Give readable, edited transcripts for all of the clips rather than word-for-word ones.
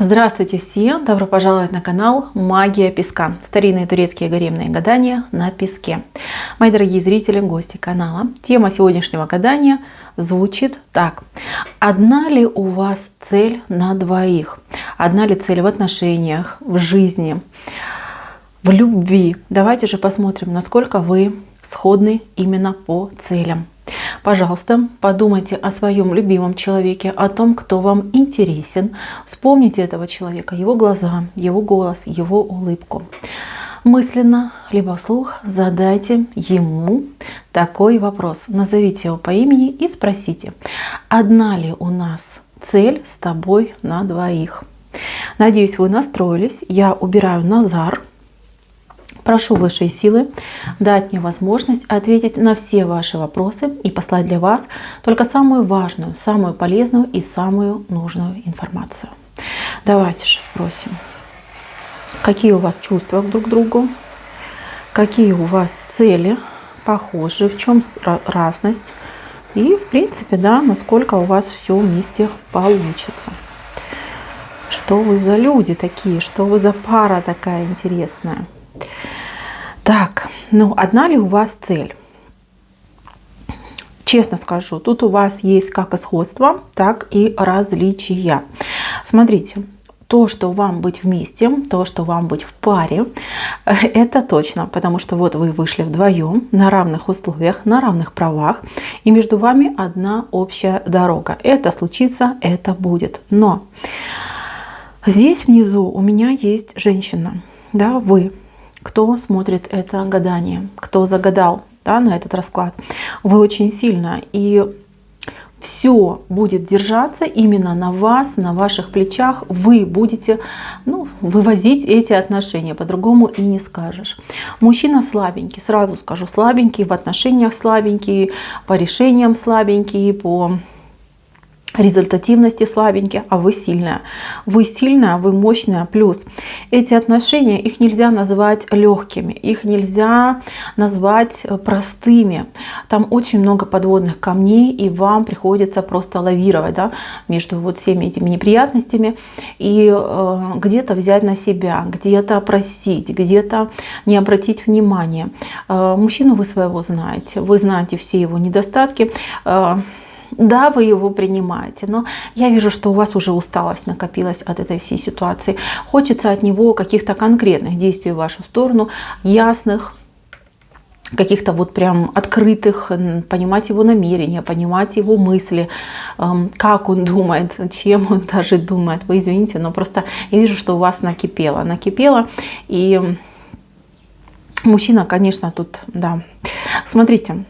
Здравствуйте всем! Добро пожаловать на канал Магия Песка. Старинные турецкие гаремные гадания на песке. Мои дорогие зрители, гости канала. Тема сегодняшнего гадания звучит так. Одна ли у вас цель на двоих? Одна ли цель в отношениях, в жизни, в любви? Давайте же посмотрим, насколько вы сходны именно по целям. Пожалуйста, подумайте о своем любимом человеке, о том, кто вам интересен. Вспомните этого человека, его глаза, его голос, его улыбку. Мысленно, либо вслух задайте ему такой вопрос. Назовите его по имени и спросите, одна ли у нас цель с тобой на двоих? Надеюсь, вы настроились. Я убираю Назар. Прошу высшие силы дать мне возможность ответить на все ваши вопросы и послать для вас только самую важную, самую полезную и самую нужную информацию. Давайте же спросим, какие у вас чувства друг к другу, какие у вас цели похожи, в чем разность и, в принципе, да, насколько у вас все вместе получится. Что вы за люди такие, что вы за пара такая интересная. Так, одна ли у вас цель? Честно скажу, тут у вас есть как сходство, так и различия. Смотрите, то, что вам быть вместе, то, что вам быть в паре, это точно, потому что вот вы вышли вдвоем на равных условиях, на равных правах, и между вами одна общая дорога. Это случится, это будет. Но здесь внизу у меня есть женщина, да, вы. Кто смотрит это гадание, кто загадал, да, на этот расклад, вы очень сильно. И все будет держаться именно на вас, на ваших плечах. Вы будете вывозить эти отношения, по-другому и не скажешь. Мужчина слабенький, сразу скажу, слабенький, в отношениях слабенький, по решениям слабенький, по результативности слабенькие, а вы сильная. Вы сильная, вы мощная. Плюс эти отношения, их нельзя назвать легкими, их нельзя назвать простыми. Там очень много подводных камней, и вам приходится просто лавировать, да, между вот всеми этими неприятностями и где-то взять на себя, где-то простить, где-то не обратить внимания. Мужчину вы своего знаете, вы знаете все его недостатки. Да, вы его принимаете, но я вижу, что у вас уже усталость накопилась от этой всей ситуации. Хочется от него каких-то конкретных действий в вашу сторону, ясных, каких-то вот прям открытых, понимать его намерения, понимать его мысли, как он думает, чем он даже думает. Вы извините, но просто я вижу, что у вас накипело, и мужчина, конечно, тут, да. Смотрите.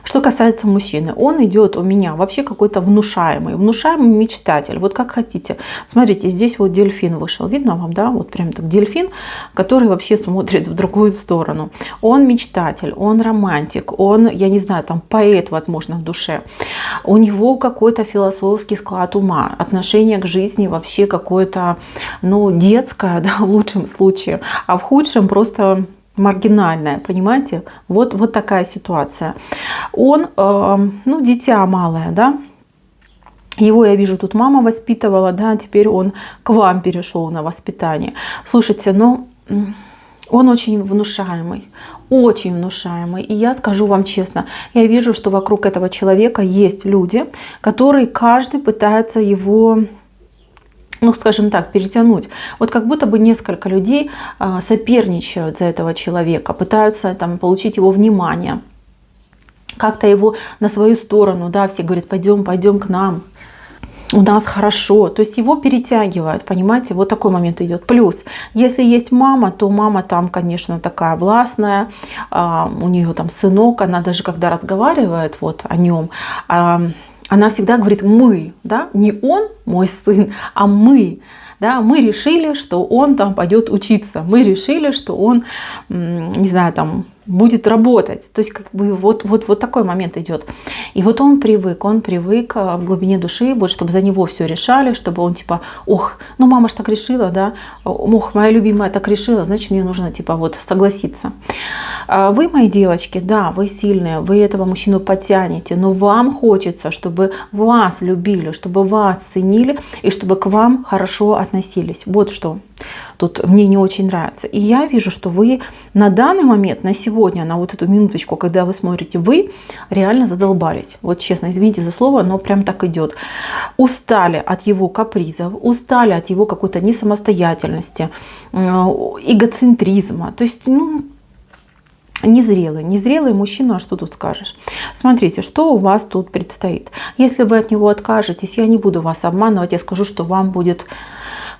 Что касается мужчины, он идет у меня вообще какой-то внушаемый мечтатель. Вот как хотите. Смотрите, здесь вот дельфин вышел. Видно вам, да? Вот прям так дельфин, который вообще смотрит в другую сторону. Он мечтатель, он романтик, он, я не знаю, там поэт, возможно, в душе. У него какой-то философский склад ума, отношение к жизни вообще какое-то, детское, да, в лучшем случае, а в худшем просто маргинальная, понимаете? Вот такая ситуация. Он, дитя малое, да? Его, я вижу, тут мама воспитывала, да, теперь он к вам перешел на воспитание. Слушайте, он очень внушаемый, и я скажу вам честно, я вижу, что вокруг этого человека есть люди, которые каждый пытается его, скажем так, перетянуть. Вот как будто бы несколько людей соперничают за этого человека, пытаются там получить его внимание, как-то его на свою сторону, да, все говорят, пойдем к нам, у нас хорошо, то есть его перетягивают, понимаете, вот такой момент идет. Плюс, если есть мама, то мама там, конечно, такая властная, у нее там сынок, она даже когда разговаривает вот о нем, она всегда говорит «мы», да, не он, мой сын, а мы. Да, мы решили, что он там пойдет учиться, мы решили, что он, не знаю, там будет работать. То есть как бы вот такой момент идет. И вот он привык в глубине души, вот чтобы за него все решали, чтобы он типа, ох, ну мама ж так решила, да, ох, моя любимая так решила, значит мне нужно типа вот согласиться. Вы, мои девочки, да, вы сильные, вы этого мужчину потянете, но вам хочется, чтобы вас любили, чтобы вас ценили и чтобы к вам хорошо относились. Вот что тут мне не очень нравится. И я вижу, что вы на данный момент, на сегодня, на вот эту минуточку, когда вы смотрите, вы реально задолбались. Вот честно, извините за слово, но прям так идет. Устали от его капризов, устали от его какой-то несамостоятельности, эгоцентризма. То есть, ну, незрелый мужчина, а что тут скажешь? Смотрите, что у вас тут предстоит. Если вы от него откажетесь, я не буду вас обманывать, я скажу, что вам будет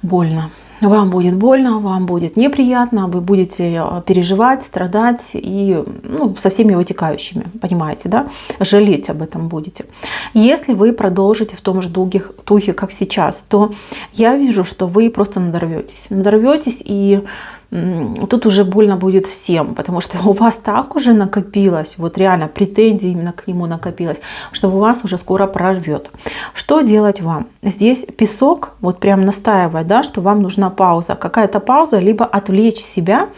больно. Вам будет больно, вам будет неприятно, вы будете переживать, страдать и со всеми вытекающими, понимаете, да? Жалеть об этом будете. Если вы продолжите в том же духе, как сейчас, то я вижу, что вы просто надорветесь и тут уже больно будет всем, потому что у вас так уже накопилось, вот реально претензий именно к нему накопилось, что у вас уже скоро прорвет. Что делать вам? Здесь песок, вот прям настаивает, да, что вам нужна пауза. Какая-то пауза, либо отвлечь себя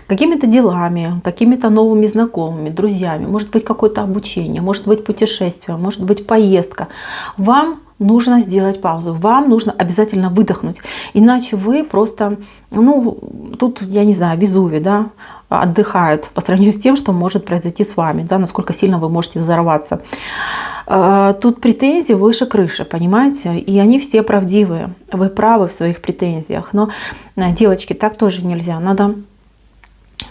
какими-то делами, какими-то новыми знакомыми, друзьями, может быть какое-то обучение, может быть путешествие, может быть поездка. Вам нужно сделать паузу, вам нужно обязательно выдохнуть, иначе вы просто, тут, я не знаю, Везувий, да, отдыхает по сравнению с тем, что может произойти с вами, да, насколько сильно вы можете взорваться. Тут претензии выше крыши, понимаете, и они все правдивые, вы правы в своих претензиях, но, девочки, так тоже нельзя, надо,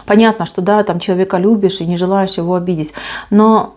понятно, что, да, там человека любишь и не желаешь его обидеть, но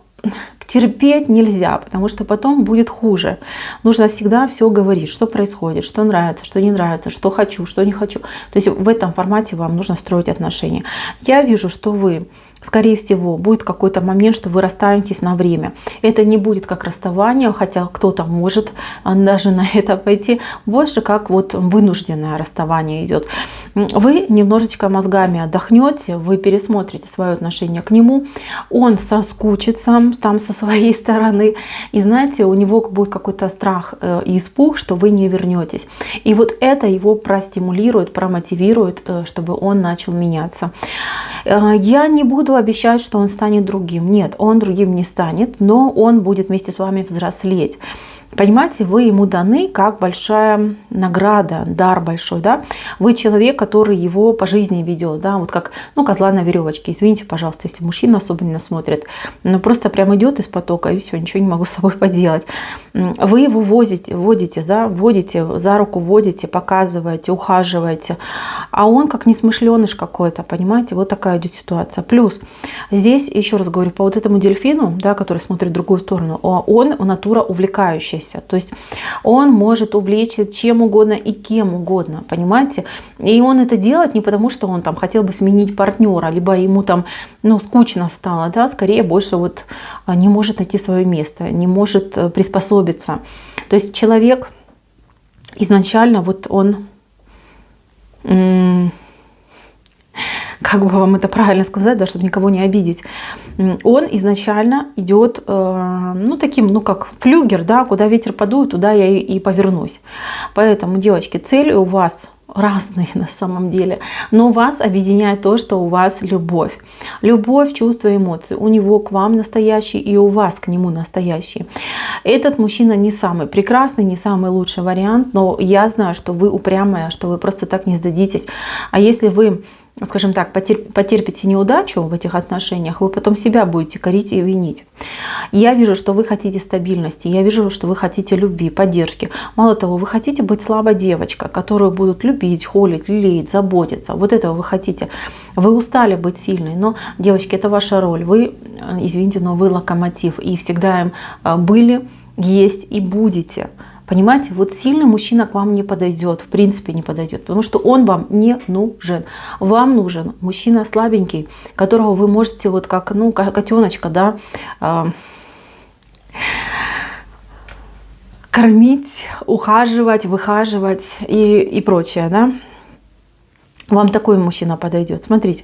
терпеть нельзя, потому что потом будет хуже. Нужно всегда все говорить, что происходит, что нравится, что не нравится, что хочу, что не хочу. То есть в этом формате вам нужно строить отношения. Я вижу, что вы, скорее всего, будет какой-то момент, что вы расстанетесь на время. Это не будет как расставание, хотя кто-то может даже на это пойти. Больше как вот вынужденное расставание идет. Вы немножечко мозгами отдохнете, вы пересмотрите свое отношение к нему, он соскучится там со своей стороны, и знаете, у него будет какой-то страх и испуг, что вы не вернетесь. И вот это его простимулирует, промотивирует, чтобы он начал меняться. Я не буду обещать, что он станет другим. Нет, он другим не станет, но он будет вместе с вами взрослеть. Понимаете, вы ему даны как большая награда, дар большой, да? Вы человек, который его по жизни ведет, да, вот как, козла на веревочке. Извините, пожалуйста, если мужчина особенно смотрит, но просто прям идет из потока и все, ничего не могу с собой поделать. Вы его вводите за руку, водите, показываете, ухаживаете, а он как несмышленыш какой-то, понимаете, вот такая идет ситуация. Плюс здесь, еще раз говорю, по вот этому дельфину, да, который смотрит в другую сторону, он натура увлекающаяся. То есть он может увлечь чем угодно и кем угодно, понимаете? И он это делает не потому, что он там хотел бы сменить партнера, либо ему там, скучно стало, да, скорее больше вот не может найти свое место, не может приспособиться. То есть человек изначально вот он, как бы вам это правильно сказать, да, чтобы никого не обидеть, он изначально идет, таким, как флюгер, да, куда ветер подует, туда я и повернусь. Поэтому, девочки, цели у вас разные на самом деле, но вас объединяет то, что у вас любовь. Любовь, чувства, эмоции. У него к вам настоящий и у вас к нему настоящий. Этот мужчина не самый прекрасный, не самый лучший вариант, но я знаю, что вы упрямая, что вы просто так не сдадитесь. А если вы, скажем так, потерпите неудачу в этих отношениях, вы потом себя будете корить и винить. Я вижу, что вы хотите стабильности, я вижу, что вы хотите любви, поддержки. Мало того, вы хотите быть слабой девочкой, которую будут любить, холить, лелеять, заботиться. Вот этого вы хотите. Вы устали быть сильной, но, девочки, это ваша роль. Вы, извините, но вы локомотив. И всегда им были, есть и будете. Понимаете, вот сильный мужчина к вам не подойдет, в принципе не подойдет, потому что он вам не нужен. Вам нужен мужчина слабенький, которого вы можете вот как, котеночка, да, кормить, ухаживать, выхаживать и прочее, да. Вам такой мужчина подойдет. Смотрите,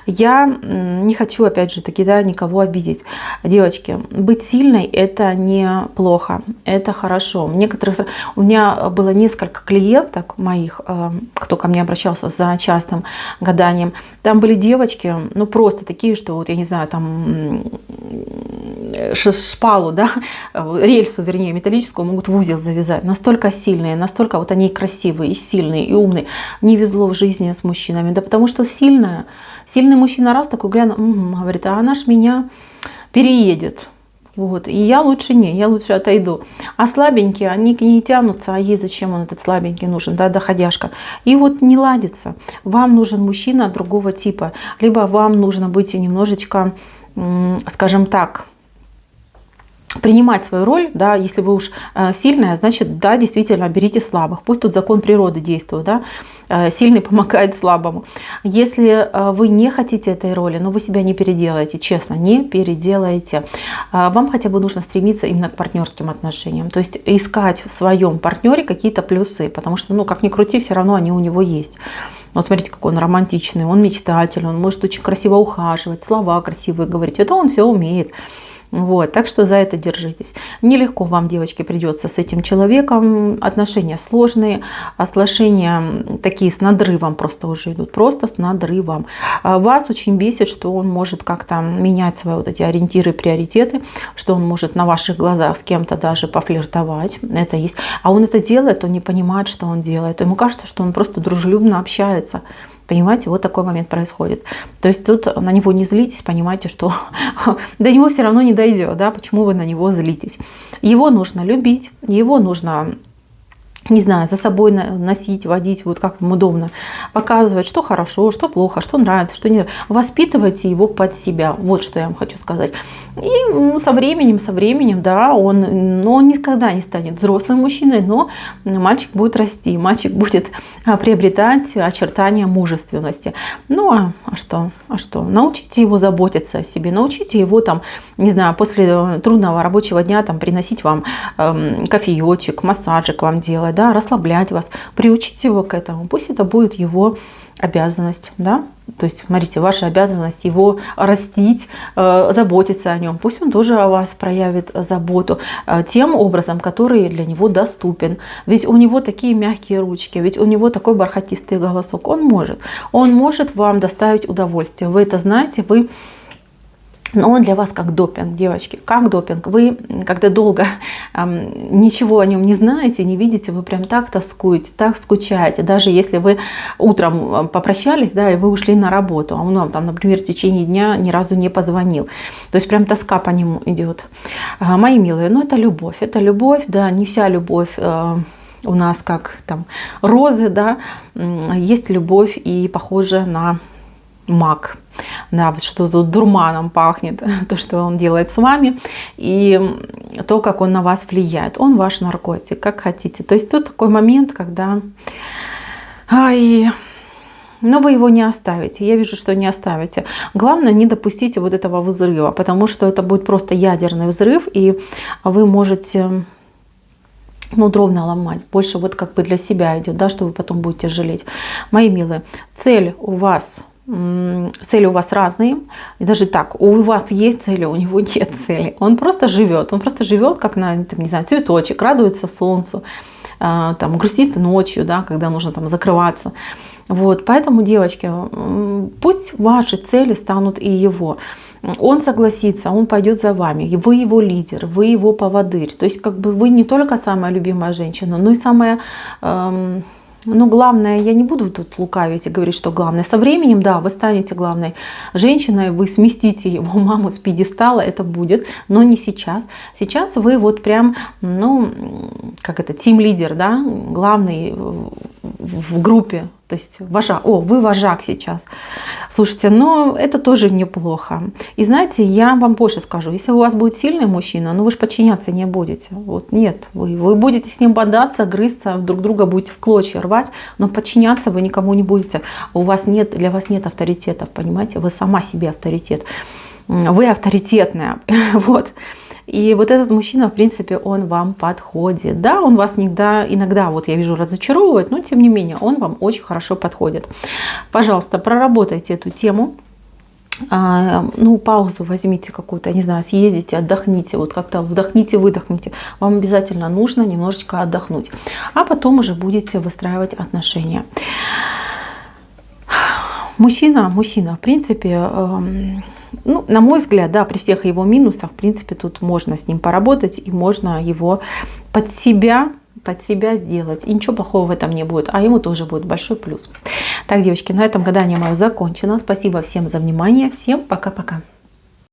я не хочу, опять же таки, да, никого обидеть. Девочки, быть сильной — это не плохо, это хорошо. У меня было несколько клиенток моих, кто ко мне обращался за частным гаданием. Там были девочки, ну просто такие, что вот я не знаю, там шпалу, да, рельсу, вернее, металлическую могут в узел завязать. Настолько сильные, настолько вот они красивые, и сильные, и умные. Не везло в жизни с мужчинами. Да потому что сильный мужчина раз такой глянул, говорит, а она ж меня переедет. Вот. И я лучше я лучше отойду. А слабенькие, они к ней тянутся, а ей зачем он этот слабенький нужен, да, доходяшка. И вот не ладится. Вам нужен мужчина другого типа. Либо вам нужно быть немножечко, скажем так, принимать свою роль, да, если вы уж сильная, значит, да, действительно, берите слабых. Пусть тут закон природы действует, да, сильный помогает слабому. Если вы не хотите этой роли, но вы себя не переделаете, честно, не переделаете, вам хотя бы нужно стремиться именно к партнерским отношениям, то есть искать в своем партнере какие-то плюсы, потому что, ну, как ни крути, все равно они у него есть. Вот смотрите, какой он романтичный, он мечтательный, он может очень красиво ухаживать, слова красивые говорить, это он все умеет. Вот, так что за это держитесь. Нелегко вам, девочки, придется с этим человеком. Отношения сложные, отношения такие с надрывом просто уже идут, просто с надрывом. Вас очень бесит, что он может как-то менять свои вот эти ориентиры, приоритеты, что он может на ваших глазах с кем-то даже пофлиртовать. Это есть. А он это делает, он не понимает, что он делает. Ему кажется, что он просто дружелюбно общается. Понимаете, вот такой момент происходит. То есть тут на него не злитесь, понимаете, что до него все равно не дойдет, да, почему вы на него злитесь. Его нужно любить, его нужно, не знаю, за собой носить, водить, вот как вам удобно, показывать, что хорошо, что плохо, что нравится, что не. Воспитывайте его под себя, вот что я вам хочу сказать. И со временем, да, он никогда не станет взрослым мужчиной, но мальчик будет расти, мальчик будет приобретать очертания мужественности. Ну, а что? Научите его заботиться о себе, научите его там, не знаю, после трудного рабочего дня там приносить вам кофеечек, массажик вам делать, да, расслаблять вас, приучите его к этому, пусть это будет его обязанность, да, то есть, смотрите, ваша обязанность его растить, заботиться о нем, пусть он тоже о вас проявит заботу тем образом, который для него доступен, ведь у него такие мягкие ручки, ведь у него такой бархатистый голосок, он может вам доставить удовольствие, вы это знаете, но он для вас как допинг, девочки, как допинг. Вы, когда долго ничего о нем не знаете, не видите, вы прям так тоскуете, так скучаете. Даже если вы утром попрощались, да, и вы ушли на работу, а он вам там, например, в течение дня ни разу не позвонил. То есть прям тоска по нему идет. Мои милые, ну это любовь, да, не вся любовь у нас как там розы, да, есть любовь и похожая на мак. Да, что тут дурманом пахнет, то, что он делает с вами, и то, как он на вас влияет. Он ваш наркотик, как хотите. То есть тут такой момент, когда но вы его не оставите. Я вижу, что не оставите. Главное, не допустите вот этого взрыва, потому что это будет просто ядерный взрыв, и вы можете дровно ломать. Больше вот как бы для себя идет, да, что вы потом будете жалеть. Мои милые, цели у вас разные. И даже так, у вас есть цели, у него нет цели. Он просто живет, как на, там, не знаю, цветочек, радуется солнцу, там, грустит ночью, да, когда нужно там закрываться. Вот, поэтому, девочки, пусть ваши цели станут и его. Он согласится, он пойдет за вами. Вы его лидер, вы его поводырь. То есть как бы вы не только самая любимая женщина, но и самая... главное, я не буду тут лукавить и говорить, что главное. Со временем, да, вы станете главной женщиной, вы сместите его маму с пьедестала, это будет, но не сейчас. Сейчас вы вот прям, тим-лидер, да, главный в группе. То есть вожак. Вы вожак сейчас. Слушайте, но это тоже неплохо. И знаете, я вам больше скажу. Если у вас будет сильный мужчина, вы же подчиняться не будете. Вот нет. Вы будете с ним бодаться, грызться, друг друга будете в клочья рвать, но подчиняться вы никому не будете. Для вас нет авторитетов, понимаете? Вы сама себе авторитет. Вы авторитетная. Вот. И вот этот мужчина, в принципе, он вам подходит. Да, он вас иногда, вот я вижу, разочаровывает, но тем не менее, он вам очень хорошо подходит. Пожалуйста, проработайте эту тему. Ну, паузу возьмите какую-то, не знаю, съездите, отдохните, вот как-то вдохните, выдохните. Вам обязательно нужно немножечко отдохнуть, а потом уже будете выстраивать отношения. Мужчина, в принципе, ну, на мой взгляд, да, при всех его минусах, в принципе, тут можно с ним поработать и можно его под себя сделать. И ничего плохого в этом не будет, а ему тоже будет большой плюс. Так, девочки, на этом гадание мое закончено. Спасибо всем за внимание. Всем пока-пока.